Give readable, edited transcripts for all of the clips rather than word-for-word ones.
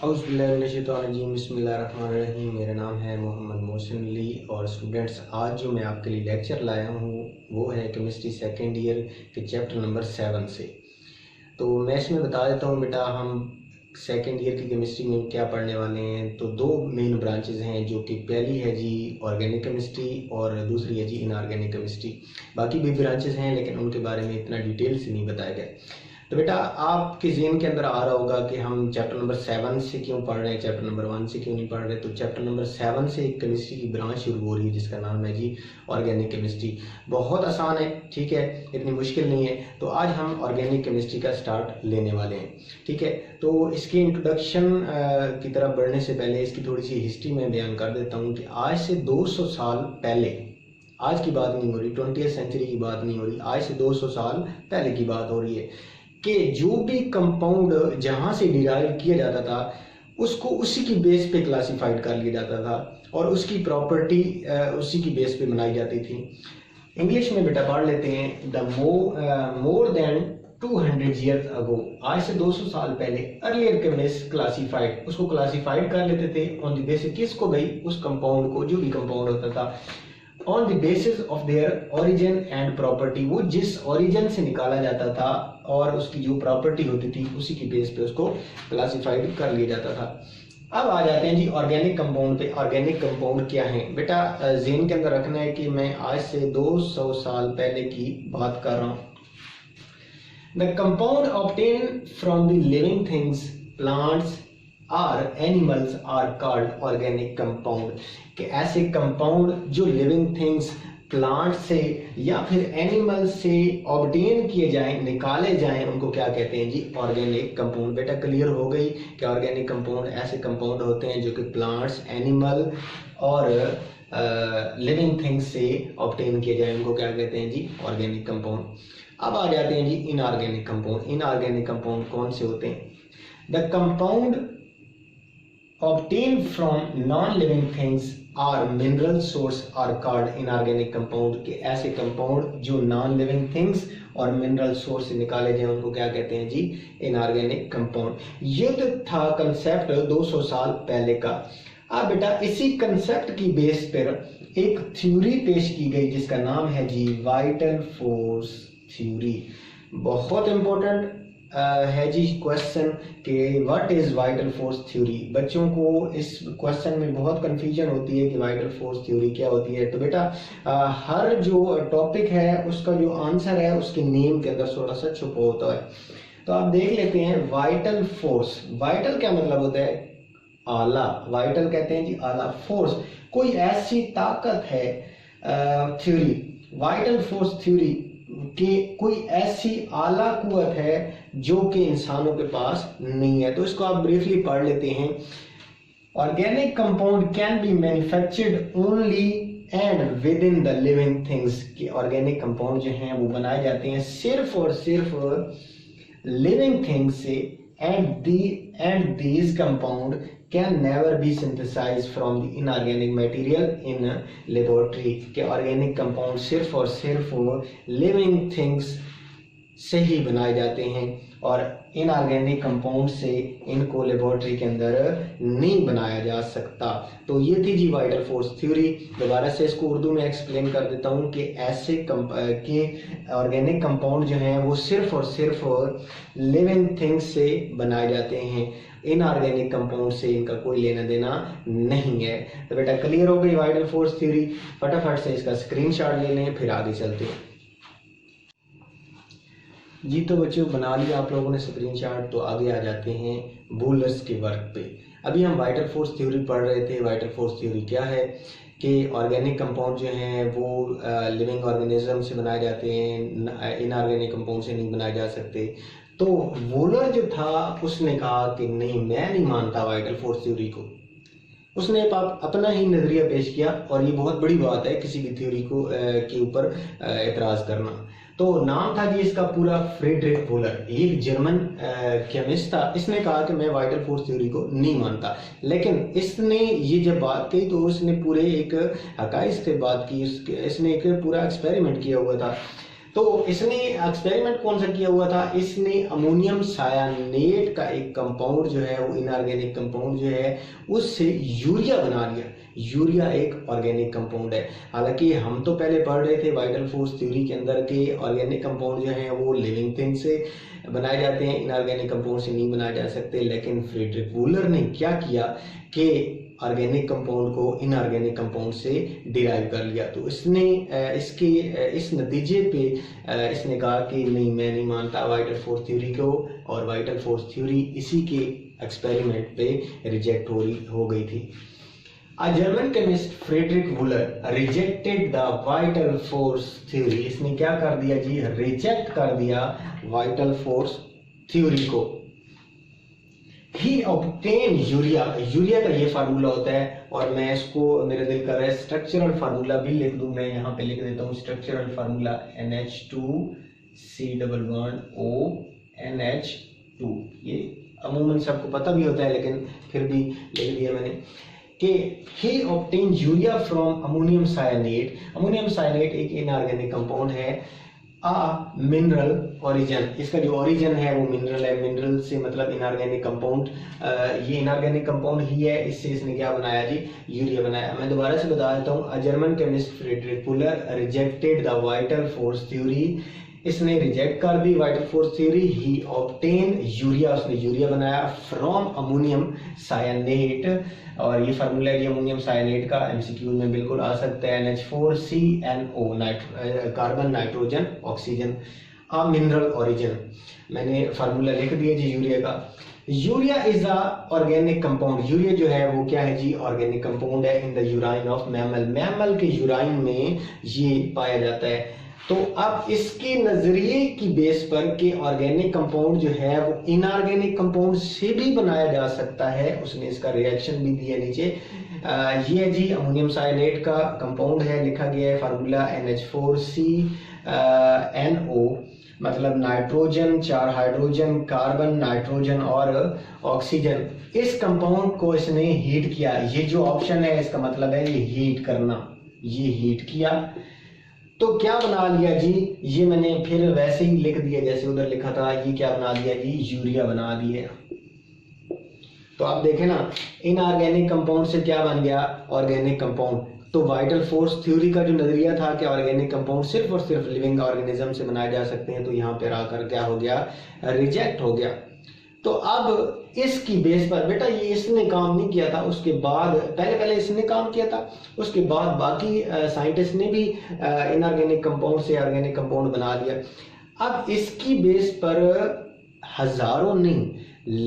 औज़ुबिल्लाहिमिनश्शैतानिर्रजीम बिस्मिल्लाहिर्रहमानिर्रहीम। मेरा नाम है मोहम्मद मोहसिन अली और स्टूडेंट्स आज जो मैं आपके लिए लेक्चर लाया हूँ वो है केमिस्ट्री सेकेंड ईयर के चैप्टर नंबर 7 से। तो मैं इसमें बता देता हूँ बेटा, हम सेकेंड ईयर की केमिस्ट्री में क्या पढ़ने वाले हैं। तो दो मेन ब्रांचेस हैं, जो कि पहली है जी ऑर्गेनिक केमिस्ट्री और दूसरी है जी इनऑर्गेनिक केमिस्ट्री। बाकी भी ब्रांचेस हैं लेकिन उनके बारे में इतना डिटेल से नहीं बताया गया। तो बेटा आपके ज़हन के अंदर आ रहा होगा कि हम चैप्टर नंबर 7 से क्यों पढ़ रहे हैं, चैप्टर नंबर 1 से क्यों नहीं पढ़ रहे। तो चैप्टर नंबर 7 से एक केमिस्ट्री की ब्रांच शुरू हो रही है जिसका नाम है जी ऑर्गेनिक केमिस्ट्री। बहुत आसान है, ठीक है, इतनी मुश्किल नहीं है। तो आज हम ऑर्गेनिक केमिस्ट्री का स्टार्ट लेने वाले हैं, ठीक है। तो इसकी इंट्रोडक्शन की तरफ बढ़ने से पहले इसकी थोड़ी सी हिस्ट्री में बयान कर देता हूँ कि आज से 200 साल पहले, आज की बात नहीं हो रही, 20वीं सेंचुरी की बात नहीं हो रही, आज से 200 साल पहले की बात हो रही है कि जो भी कंपाउंड जहाँ से डिराइव किया जाता था उसको उसी की बेस पे क्लासिफाइड कर लिया जाता था और उसकी प्रॉपर्टी उसी की बेस पे बनाई जाती थी। इंग्लिश में बेटा पढ़ लेते हैं, the more than 200 years ago, आज से 200 साल पहले अर्लियर केमिस्ट क्लासिफाइड, उसको क्लासिफाइड कर लेते थे ऑन द बेसिस, किसको भाई, उस कंपाउंड को, जो भी कंपाउंड होता था, on the basis of their origin and property. वो जिस ओरिजिन से निकाला जाता था और उसकी जो प्रॉपर्टी होती थी उसी की बेस पे उसको क्लासिफाइड कर लिया जाता था। अब आ जाते हैं जी ऑर्गेनिक कंपाउंड पे। ऑर्गेनिक कंपाउंड क्या है बेटा, ज़हन के अंदर रखना है कि मैं आज से 200 साल पहले की बात कर रहा हूँ। The compound obtain from the living things, plants और animals are called organic compound. कि ऐसे कंपाउंड जो लिविंग थिंग्स, प्लांट से या फिर एनिमल से ऑब्टेन किए जाएं, निकाले जाएं, उनको क्या कहते हैं जी, ऑर्गेनिक कंपाउंड। बेटा क्लियर हो गई कि ऑर्गेनिक कंपाउंड ऐसे कंपाउंड होते हैं जो कि प्लांट्स, एनिमल और लिविंग थिंग्स से ऑब्टेन किए जाएं, उनको क्या कहते हैं जी, ऑर्गेनिक कंपाउंड। अब आ जाते हैं जी इनऑर्गेनिक कंपाउंड। इनऑर्गेनिक कंपाउंड कौन से होते हैं? The compound obtained from non-living things or mineral source are called inorganic compound। के ऐसे कंपाउंड जो नॉन लिविंग थिंग्स और मिनरल सोर्स से निकाले जाए उनको क्या कहते हैं जी, इनऑर्गेनिक कंपाउंड। ये तो था कंसेप्ट 200 साल पहले का। अब बेटा इसी कंसेप्ट की बेस पर एक थ्योरी पेश की गई जिसका नाम है जी वाइटल फोर्स थ्योरी। बहुत इंपॉर्टेंट है जी क्वेश्चन कि what is vital force theory. बच्चों को इस क्वेश्चन में बहुत कंफ्यूजन होती है कि वाइटल फोर्स थ्योरी क्या होती है। तो बेटा हर जो टॉपिक है उसका जो आंसर है उसके नेम के अंदर थोड़ा सा छुपा होता है। तो आप देख लेते हैं वाइटल फोर्स। वाइटल क्या मतलब होता है? आला। वाइटल कहते हैं जी आला, फोर्स कोई ऐसी ताकत है। थ्योरी, वाइटल फोर्स थ्योरी कि कोई ऐसी आला कुव्वत है जो कि इंसानों के पास नहीं है। तो इसको आप ब्रीफली पढ़ लेते हैं। Organic compound can be manufactured only and with in the living things. कि ऑर्गेनिक कंपाउंड जो हैं वो बनाए जाते हैं सिर्फ और सिर्फ लिविंग थिंग्स से, and these compound can never be synthesized from the inorganic material in laboratory। के ऑर्गेनिक कंपाउंड सिर्फ और सिर्फ लिविंग थिंग्स से ही बनाए जाते हैं और इनऑर्गेनिक कंपाउंड से इनको लेबोरेटरी के अंदर नहीं बनाया जा सकता। तो ये थी जी वाइटल फोर्स थ्योरी। दोबारा से इसको उर्दू में एक्सप्लेन कर देता हूँ कि ऐसे ऑर्गेनिक कंपाउंड जो हैं वो सिर्फ और सिर्फ लिविंग थिंग्स से बनाए जाते हैं, इनऑर्गेनिक कंपाउंड से इनका कोई लेना देना नहीं है। तो बेटा क्लियर हो गई वाइटल फोर्स थ्योरी। फटाफट से इसका स्क्रीनशॉट ले लें, फिर आगे चलते हैं जी। तो बच्चों बना लिया आप लोगों ने स्क्रीनशॉट, तो आगे आ जाते हैं बोलर्स के वर्क पे। अभी हम वाइटल फोर्स थ्योरी पढ़ रहे थे। वाइटल फोर्स थ्योरी क्या है कि ऑर्गेनिक कंपाउंड जो हैं वो लिविंग ऑर्गेनिज्म से बनाए जाते हैं, इनऑर्गेनिक कंपाउंड से नहीं बनाए जा सकते। तो वोलर जो था उसने कहा कि नहीं, मैं नहीं मानता वाइटल फोर्स थ्योरी को। उसने अपना ही नजरिया पेश किया और ये बहुत बड़ी बात है किसी भी थ्योरी को के ऊपर एतराज करना। तो नाम था जी इसका पूरा फ्रेडरिक वोलर, एक जर्मन केमिस्ट था। इसने कहा कि मैं वाइटल फोर्स थ्योरी को नहीं मानता, लेकिन इसने ये जब बात कही तो उसने पूरे एक हकाइक से बात की। इसने एक पूरा एक्सपेरिमेंट किया हुआ था। तो इसने एक्सपेरिमेंट कौन सा किया हुआ था, इसने अमोनियम सायानेट का एक कंपाउंड जो है वो इनऑर्गेनिक कंपाउंड जो है उससे यूरिया बना लिया। यूरिया एक ऑर्गेनिक कंपाउंड है। हालांकि हम तो पहले पढ़ रहे थे वाइटल फोर्स थ्योरी के अंदर के ऑर्गेनिक कंपाउंड जो है वो लिविंग थिंग से बनाए जाते हैं, इनऑर्गेनिक कंपाउंड से नहीं बनाए जा सकते। लेकिन फ्रेडरिक वूलर ने क्या किया कि ऑर्गेनिक कंपाउंड को इनऑर्गेनिक कंपाउंड से डिराइव कर लिया। तो इसने इस नतीजे पे इसने कहा कि नहीं, मैं नहीं मानता वाइटल फोर्स थ्योरी को, और वाइटल फोर्स थ्योरी इसी के एक्सपेरिमेंट पे रिजेक्ट हो गई थी। A German chemist Friedrich Wöhler rejected the vital force theory। इसने क्या कर दिया जी, रिजेक्ट कर दिया वाइटल फोर्स थ्योरी को। He obtained यूरिया, यूरिया का ये फार्मूला होता है, और मैं इसको मेरे दिल कर रहा है स्ट्रक्चरल फार्मूला भी लिख दूं, मैं यहाँ पे लिख देता हूँ स्ट्रक्चरल फार्मूला NH2C11O ये अमूमन सबको पता भी होता है, लेकिन फिर भी लिख दिया मैंने कि he obtained urea from ammonium cyanate. Ammonium cyanate एक इनऑर्गेनिक कंपाउंड है, मिनरल ओरिजिन, इसका जो ओरिजिन है वो मिनरल है। मिनरल से मतलब इनऑर्गेनिक कंपाउंड, ये इनऑर्गेनिक कंपाउंड ही है, इससे इसने क्या बनाया जी, यूरिया बनाया। मैं दोबारा से बता देता हूँ, German chemist Friedrich Wohler rejected the vital force theory, इसने रिजेक्ट कर दी vital force theory. He obtain urea, उसने यूरिया बनाया फ्रॉम अमोनियम साइनेट, और ये फार्मूला है अमोनियम साइनेट का, एमसीक्यू में बिल्कुल आ सकता है। NH4CNO कार्बन नाइट्रोजन ऑक्सीजन, आ मिनरल ओरिजिन। मैंने फार्मूला लिख दिया जी यूरिया का। Urea is a organic compound, urea जो है वो क्या है जी, ऑर्गेनिक कंपाउंड है in the urine of mammal, mammal के यूराइन में ये पाया जाता है। तो अब इसके नजरिए की बेस पर कि ऑर्गेनिक कंपाउंड जो है वो इनऑर्गेनिक कंपाउंड से भी बनाया जा सकता है, उसने इसका रिएक्शन भी दिया नीचे। ये जी अमोनियम साइनेट का कंपाउंड है, लिखा गया है फार्मूला NH4CNO, मतलब नाइट्रोजन, 4 हाइड्रोजन, कार्बन, नाइट्रोजन और ऑक्सीजन। इस कंपाउंड को इसने हीट किया, ये जो ऑप्शन है इसका मतलब है ये हीट करना, ये हीट किया तो क्या बना लिया जी, ये मैंने फिर वैसे ही लिख दिया जैसे उधर लिखा था, ये क्या बना दिया जी, यूरिया बना दिया। तो आप देखें ना, इनऑर्गेनिक कंपाउंड से क्या बन गया, ऑर्गेनिक कंपाउंड। तो वाइटल फोर्स थ्योरी का जो नजरिया था कि ऑर्गेनिक कंपाउंड सिर्फ और सिर्फ लिविंग ऑर्गेनिज्म से बनाए जा सकते हैं, तो यहाँ पर आकर क्या हो गया, रिजेक्ट हो गया। तो अब इसकी बेस पर बेटा ये इसने काम नहीं किया था, उसके बाद पहले इसने काम किया था, उसके बाद बाकी साइंटिस्ट ने भी इनऑर्गेनिक कंपाउंड से ऑर्गेनिक कंपाउंड बना दिया। अब इसकी बेस पर हजारों नहीं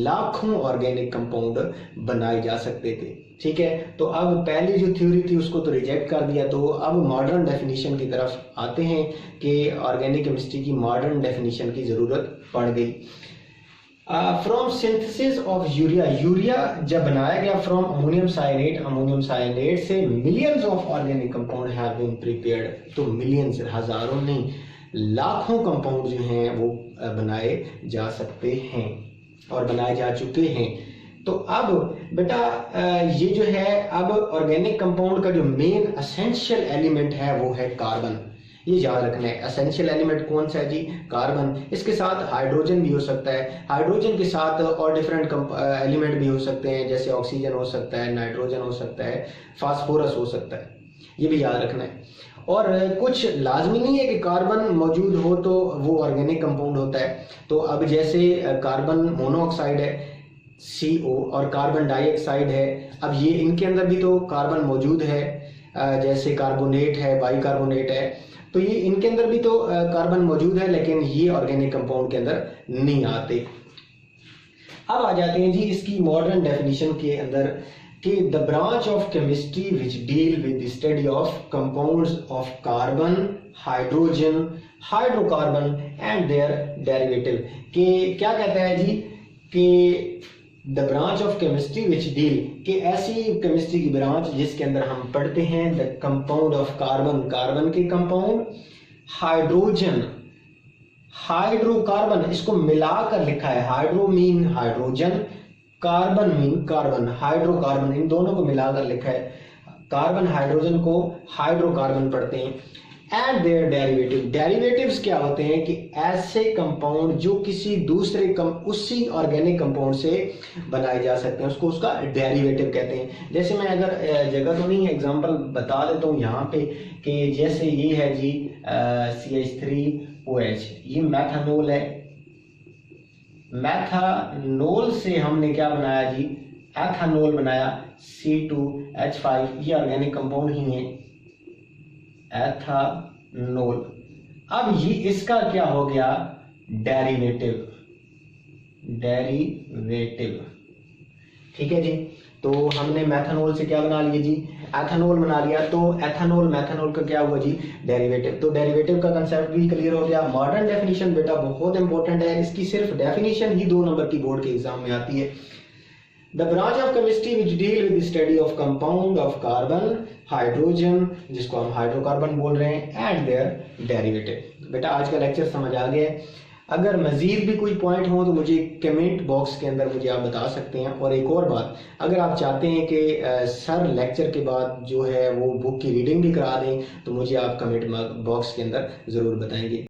लाखों ऑर्गेनिक कंपाउंड बनाए जा सकते थे, ठीक है। तो अब पहली जो थ्योरी थी उसको तो रिजेक्ट कर दिया, तो अब मॉडर्न डेफिनेशन की तरफ आते हैं कि ऑर्गेनिक केमिस्ट्री की मॉडर्न डेफिनेशन की जरूरत पड़ गई। From synthesis of urea, urea जब बनाया गया from ammonium cyanate, ammonium cyanate से millions of organic compound have been prepared. तो मिलियंस, हजारों नहीं लाखों कंपाउंड जो हैं वो बनाए जा सकते हैं और बनाए जा चुके हैं। तो अब बेटा ये जो है, अब ऑर्गेनिक कंपाउंड का जो मेन एसेंशियल एलिमेंट है वो है कार्बन, ये याद रखना है। एसेंशियल एलिमेंट कौन सा है जी, कार्बन। इसके साथ हाइड्रोजन भी हो सकता है, हाइड्रोजन के साथ और डिफरेंट एलिमेंट भी हो सकते हैं, जैसे ऑक्सीजन हो सकता है, नाइट्रोजन हो सकता है, फास्फोरस हो सकता है, ये भी याद रखना है। और कुछ लाजमी नहीं है कि कार्बन मौजूद हो तो वो ऑर्गेनिक कंपाउंड होता है। तो अब जैसे कार्बन मोनोऑक्साइड है CO और कार्बन डाइऑक्साइड है, अब ये इनके अंदर भी तो कार्बन मौजूद है, जैसे कार्बोनेट है, बाइकार्बोनेट है, तो ये इनके अंदर भी तो कार्बन मौजूद है, लेकिन ये ऑर्गेनिक कंपाउंड के अंदर नहीं आते। अब आ जाते हैं जी इसकी मॉडर्न डेफिनेशन के अंदर कि the branch of chemistry which deal with the study of compounds of carbon, hydrogen, hydrocarbon and their derivative. कि क्या कहता है जी कि the branch of chemistry which deal, कि ऐसी केमिस्ट्री की ब्रांच जिसके अंदर हम पढ़ते हैं the compound of carbon, carbon के कंपाउंड, हाइड्रोजन, हाइड्रोकार्बन, इसको मिलाकर लिखा है, hydro mean hydrogen, carbon mean carbon, hydrocarbon, इन दोनों को मिलाकर लिखा है। कार्बन हाइड्रोजन को हाइड्रोकार्बन पढ़ते हैं। And their derivative. डेरिवेटिव्स क्या होते हैं कि ऐसे कंपाउंड जो किसी दूसरे उसी ऑर्गेनिक कंपाउंड से बनाए जा सकते हैं, उसको उसका डेरिवेटिव कहते हैं। जैसे मैं अगर जगह तो नहीं एग्जांपल बता देता हूँ यहाँ पे कि जैसे ये है जी CH3OH, ये मैथानोल है। मैथानोल से हमने क्या बनाया जी, एथानोल बनाया, C2H5, ये ऑर्गेनिक कंपाउंड ही है एथानोल। अब ये इसका क्या हो गया, डेरिवेटिव। डेरिवेटिव ठीक है जी। तो हमने मैथानोल से क्या बना लिया जी, एथानोल बना लिया। तो एथानोल मैथानोल का क्या हुआ जी, डेरिवेटिव। तो डेरिवेटिव का कंसेप्ट भी क्लियर हो गया। मॉडर्न डेफिनेशन बेटा बहुत इंपॉर्टेंट है, इसकी सिर्फ डेफिनेशन ही 2 नंबर की बोर्ड के एग्जाम में आती है। The branch of chemistry which deal with the study of compound of carbon, hydrogen, जिसको हम हाइड्रोकार्बन बोल रहे हैं, and their derivative। बेटा आज का लेक्चर समझ आ गया है। अगर मजीद भी कोई पॉइंट हो तो मुझे कमेंट बॉक्स के अंदर मुझे आप बता सकते हैं। और एक और बात, अगर आप चाहते हैं कि सर लेक्चर के बाद जो है वो बुक की रीडिंग भी करा दें तो मुझे आप कमेंट बॉक्स के अंदर ज़रूर बताएंगे।